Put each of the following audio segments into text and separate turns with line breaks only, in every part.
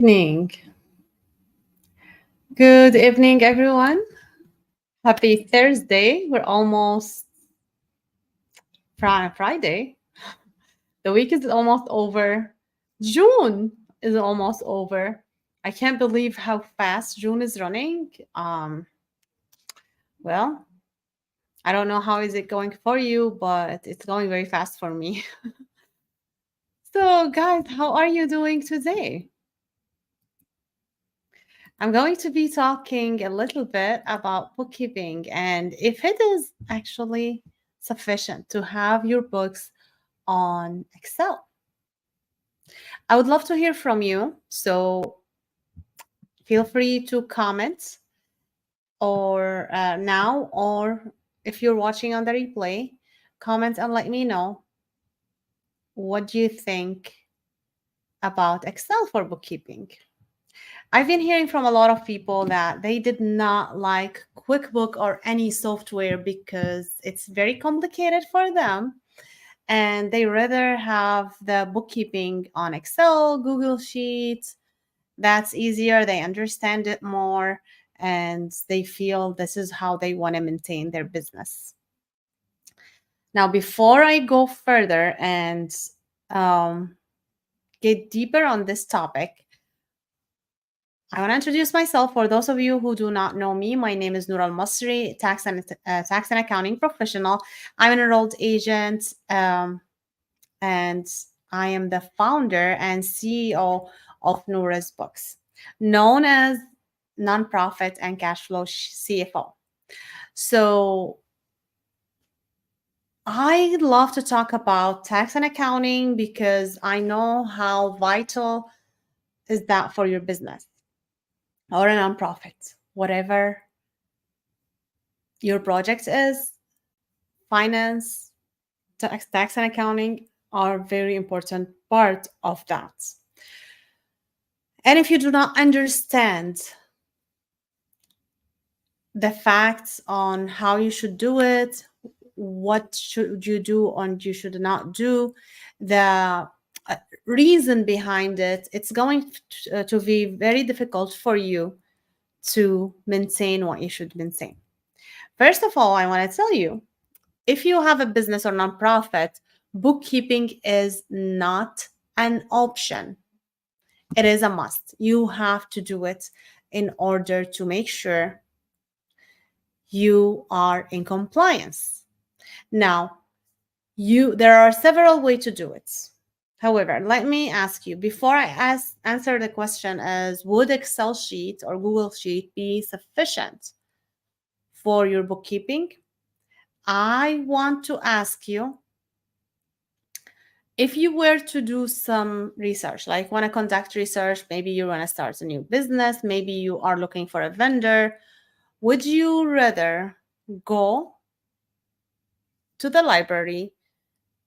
Evening. Good evening, everyone. Happy Thursday. We're almost Friday. The week is almost over. June is almost over. I can't believe how fast June is running. Well, I don't know how is it going for you, but it's going very fast for me. So, guys, how are you doing today? I'm going to be talking a little bit about bookkeeping and if it is actually sufficient to have your books on Excel. I would love to hear from you. So feel free to comment or now, or if you're watching on the replay, comment and let me know what do you think about Excel for bookkeeping. I've been hearing from a lot of people that they did not like QuickBook or any software because it's very complicated for them and they rather have the bookkeeping on Excel, Google Sheets. That's easier, they understand it more, and they feel this is how they want to maintain their business. Now, before I go further and get deeper on this topic, I want to introduce myself. For those of you who do not know me, my name is Noor Al Masri, tax and accounting professional. I'm an enrolled agent, and I am the founder and CEO of Noor's Books, known as nonprofit and cash flow CFO. So I love to talk about tax and accounting because I know how vital is that for your business or a nonprofit, whatever your project is. Finance, tax and accounting are very important part of that. And if you do not understand the facts on how you should do it, what should you do and you should not do, the reason behind it, it's going to be very difficult for you to maintain what you should maintain. First of all, I want to tell you, if you have a business or nonprofit, bookkeeping is not an option. It is a must. You have to do it in order to make sure you are in compliance. Now, there are several ways to do it. However, let me ask you before I answer the question as would Excel sheet or Google sheet be sufficient for your bookkeeping? I want to ask you, if you were to do some research, like want to conduct research, maybe you want to start a new business, maybe you are looking for a vendor, would you rather go to the library,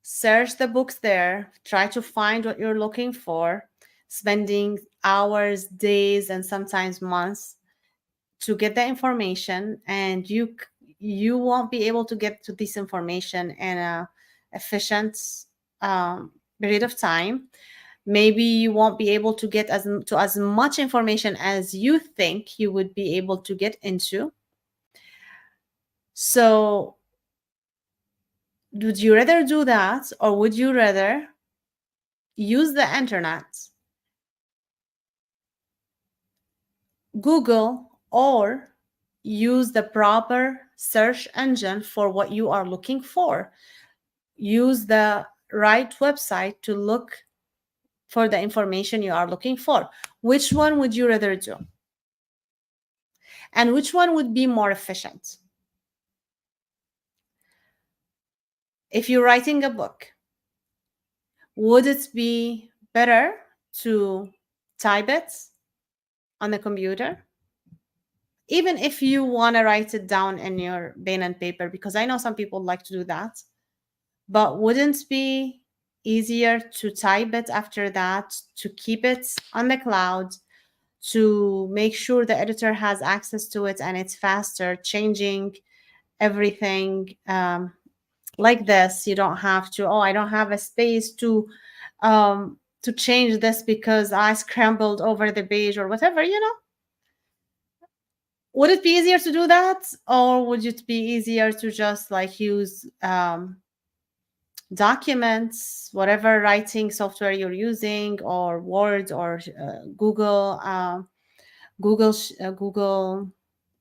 search the books there, try to find what you're looking for, spending hours, days, and sometimes months to get the information, and you won't be able to get to this information in a efficient period of time. Maybe you won't be able to get as much information as you think you would be able to get into. So would you rather do that, or would you rather use the internet, Google, or use the proper search engine for what you are looking for? Use the right website to look for the information you are looking for. Which one would you rather do? And which one would be more efficient? If you're writing a book, would it be better to type it on the computer? Even if you want to write it down in your pen and paper, because I know some people like to do that, but wouldn't it be easier to type it after that, to keep it on the cloud, to make sure the editor has access to it and it's faster, changing everything like this? You don't have to, oh, I don't have a space to to change this because I scrambled over the page or whatever, would it be easier to do that, or would it be easier to just like use documents, whatever writing software you're using, or Word, or Google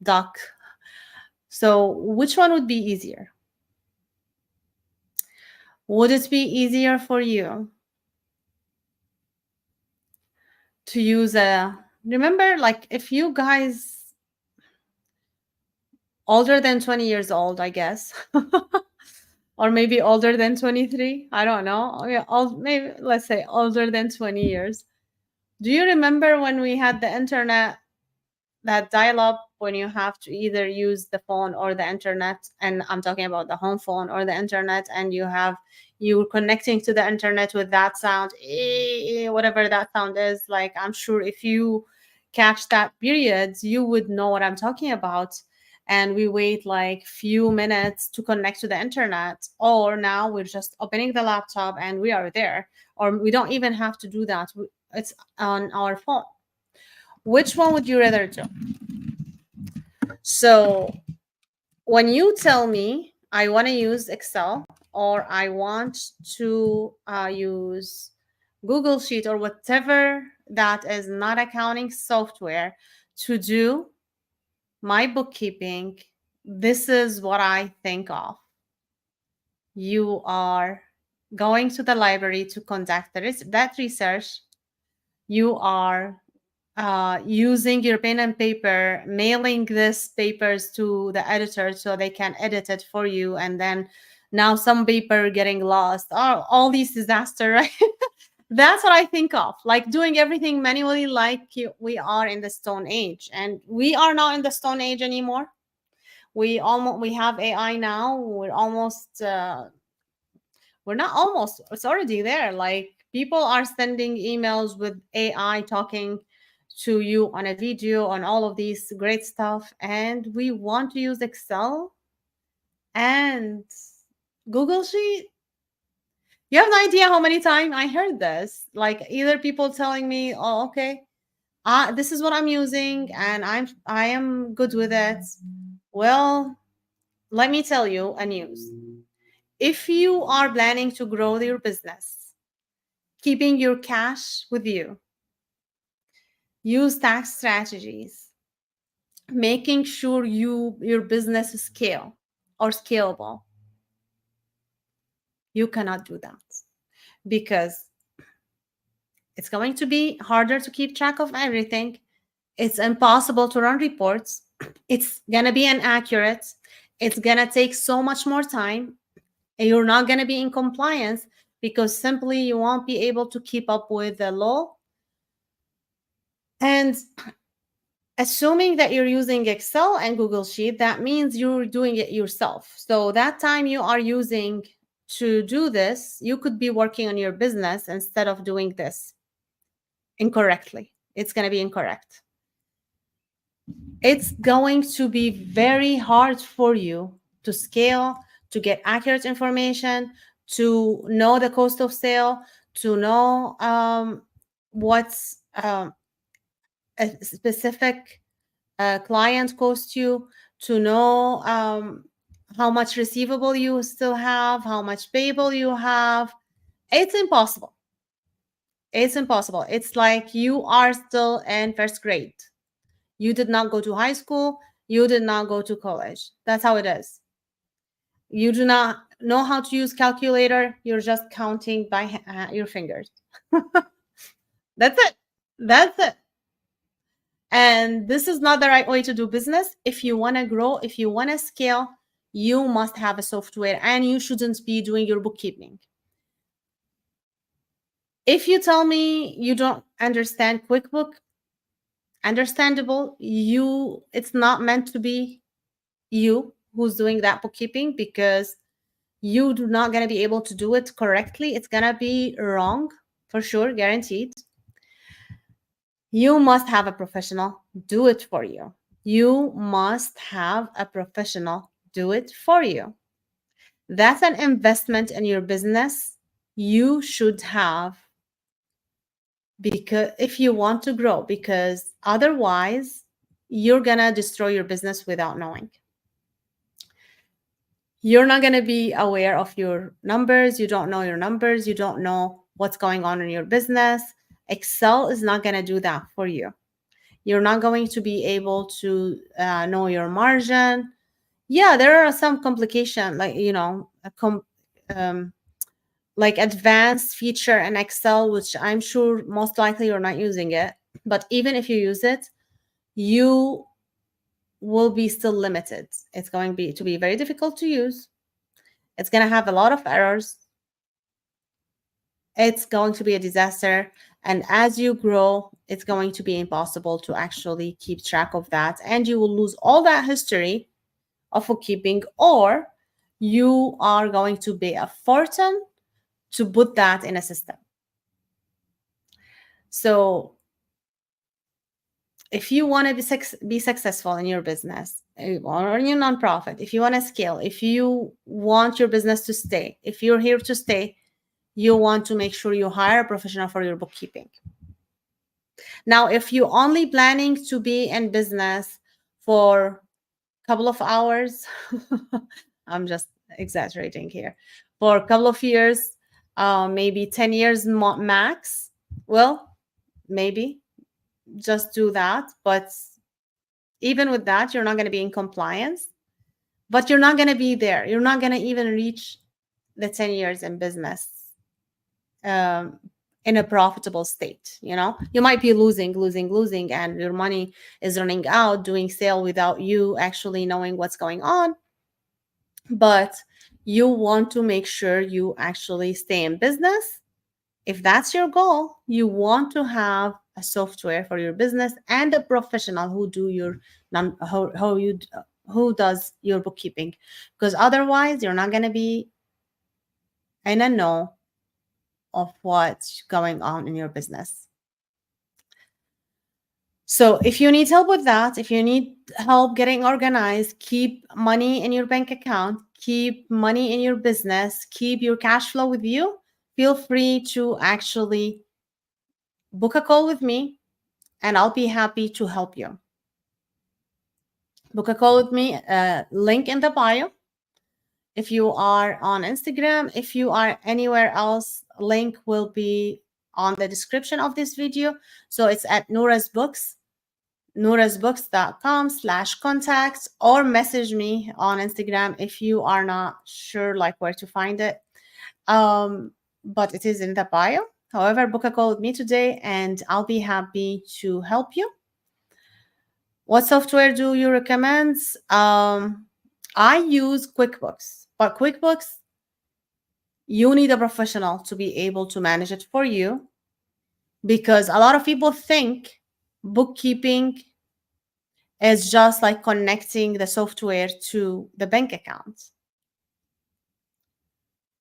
Doc? So which one would be easier? Would it be easier for you to use a, remember, like if you guys older than 20 years old, I guess, or maybe older than 23, I don't know. Oh, yeah, maybe let's say older than 20 years. Do you remember when we had the internet, that dial up, when you have to either use the phone or the internet, and I'm talking about the home phone or the internet, and you're connecting to the internet with that sound, whatever that sound is, like I'm sure if you catch that period, you would know what I'm talking about. And we wait like few minutes to connect to the internet, or now we're just opening the laptop and we are there, or we don't even have to do that. It's on our phone. Which one would you rather do? So when you tell me I want to use Excel, or I want to use Google Sheet, or whatever that is not accounting software to do my bookkeeping, this is what I think of. You are going to the library to conduct that research. You are using your pen and paper, mailing these papers to the editor so they can edit it for you, and then now some paper getting lost, all these disaster, right? That's what I think of, like doing everything manually, like we are in the Stone Age, and we are not in the Stone Age anymore. We have AI now. We're not almost, it's already there. Like people are sending emails with AI talking to you on a video, on all of these great stuff, and we want to use Excel and Google Sheet. You have no idea how many times I heard this, like either people telling me, oh okay, this is what I'm using and I am good with it. Well, let me tell you a news. If you are planning to grow your business, keeping your cash with you, use tax strategies, making sure your business is scalable, you cannot do that, because it's going to be harder to keep track of everything. It's impossible to run reports. It's going to be inaccurate. It's going to take so much more time, and you're not going to be in compliance because simply you won't be able to keep up with the law. And assuming that you're using Excel and Google Sheet, that means you're doing it yourself. So that time you are using to do this, you could be working on your business instead of doing this incorrectly. It's going to be incorrect. It's going to be very hard for you to scale, to get accurate information, to know the cost of sale, to know what's a specific client cost you, to know how much receivable you still have, how much payable you have. It's impossible. It's impossible. It's like you are still in first grade. You did not go to high school. You did not go to college. That's how it is. You do not know how to use calculator. You're just counting by your fingers. That's it. That's it. And this is not the right way to do business. If you want to grow, if you want to scale, you must have a software, and you shouldn't be doing your bookkeeping. If you tell me you don't understand QuickBook, understandable. It's not meant to be you who's doing that bookkeeping, because you do not going to be able to do it correctly. It's going to be wrong for sure, guaranteed. You must have a professional do it for you. You must have a professional do it for you. That's an investment in your business. You should have because if you want to grow, because otherwise you're gonna destroy your business without knowing. You're not going to be aware of your numbers. You don't know your numbers. You don't know what's going on in your business. Excel is not going to do that for you. You're not going to be able to know your margin. Yeah, there are some complication, like, like advanced feature in Excel, which I'm sure most likely you're not using it. But even if you use it, you will be still limited. It's going to be very difficult to use. It's going to have a lot of errors. It's going to be a disaster. And as you grow, it's going to be impossible to actually keep track of that. And you will lose all that history of bookkeeping, or you are going to pay a fortune to put that in a system. So if you want to be successful in your business or in your nonprofit, if you want to scale, if you want your business to stay, if you're here to stay, you want to make sure you hire a professional for your bookkeeping. Now, if you're only planning to be in business for a couple of hours, I'm just exaggerating here, for a couple of years, maybe 10 years max, well, maybe just do that. But even with that, you're not going to be in compliance, but you're not going to be there. You're not going to even reach the 10 years in business in a profitable state. You might be losing, and your money is running out doing sale without you actually knowing what's going on. But you want to make sure you actually stay in business. If that's your goal, you want to have a software for your business and a professional who do your who does your bookkeeping, because otherwise you're not going to be in a know of what's going on in your business. So if you need help with that, if you need help getting organized, keep money in your bank account, keep money in your business, keep your cash flow with you, feel free to actually book a call with me and I'll be happy to help you. Book a call with me, link in the bio. If you are on Instagram, if you are anywhere else, link will be on the description of this video. So it's at Noura's Books, nourasbooks.com/contact, or message me on Instagram if you are not sure like where to find it. But it is in the bio. However, book a call with me today and I'll be happy to help you. What software do you recommend? I use QuickBooks, but QuickBooks, you need a professional to be able to manage it for you, because a lot of people think bookkeeping is just like connecting the software to the bank account.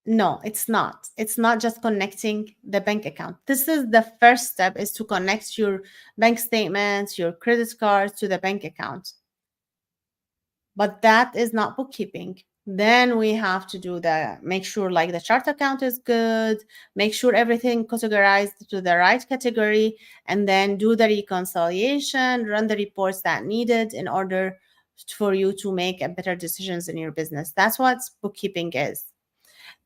No, it's not. It's not just connecting the bank account. This is the first step, is to connect your bank statements, your credit cards to the bank account. But that is not bookkeeping. Then we have to do make sure like the chart account is good, make sure everything categorized to the right category, and then do the reconciliation, run the reports that needed in order for you to make better decisions in your business. That's what bookkeeping is.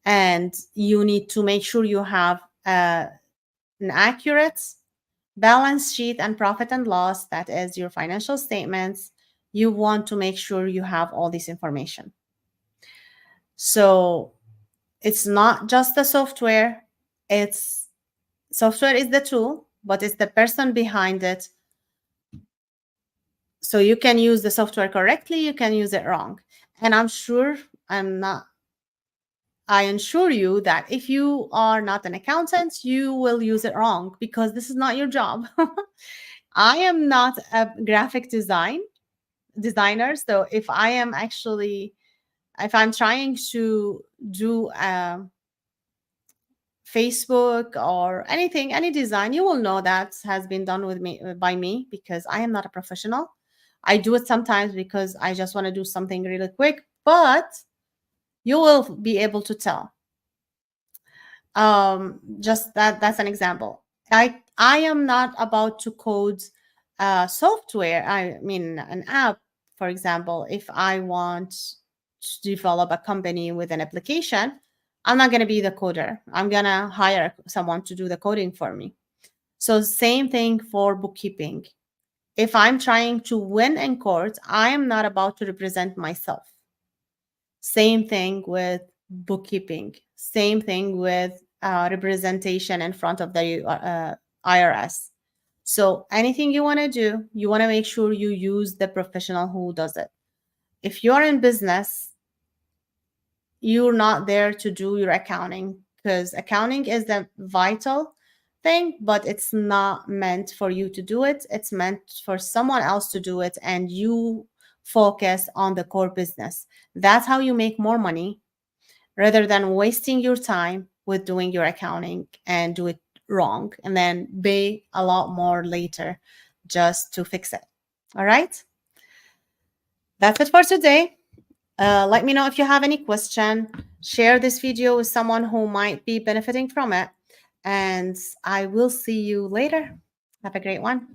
And you need to make sure you have an accurate balance sheet and profit and loss, that is your financial statements. You want to make sure you have all this information. So it's not just the software. Software is the tool, but it's the person behind it. So you can use the software correctly, you can use it wrong. And I assure you that if you are not an accountant, you will use it wrong, because this is not your job. I am not a graphic designer. So if I'm trying to do Facebook or anything, any design, you will know that has been done by me, because I am not a professional. I do it sometimes because I just want to do something really quick, but you will be able to tell. Just that's an example. I am not about to code software. I mean, an app, for example. If I want to develop a company with an application, I'm not going to be the coder. I'm going to hire someone to do the coding for me. So, same thing for bookkeeping. If I'm trying to win in court, I am not about to represent myself. Same thing with bookkeeping. Same thing with representation in front of the IRS. So anything you want to do, you want to make sure you use the professional who does it. If you're in business, you're not there to do your accounting, because accounting is the vital thing, but it's not meant for you to do it. It's meant for someone else to do it, and you focus on the core business. That's how you make more money, rather than wasting your time with doing your accounting and do it wrong and then pay a lot more later just to fix it. All right. That's it for today. Let me know if you have any question. Share this video with someone who might be benefiting from it. And I will see you later. Have a great one.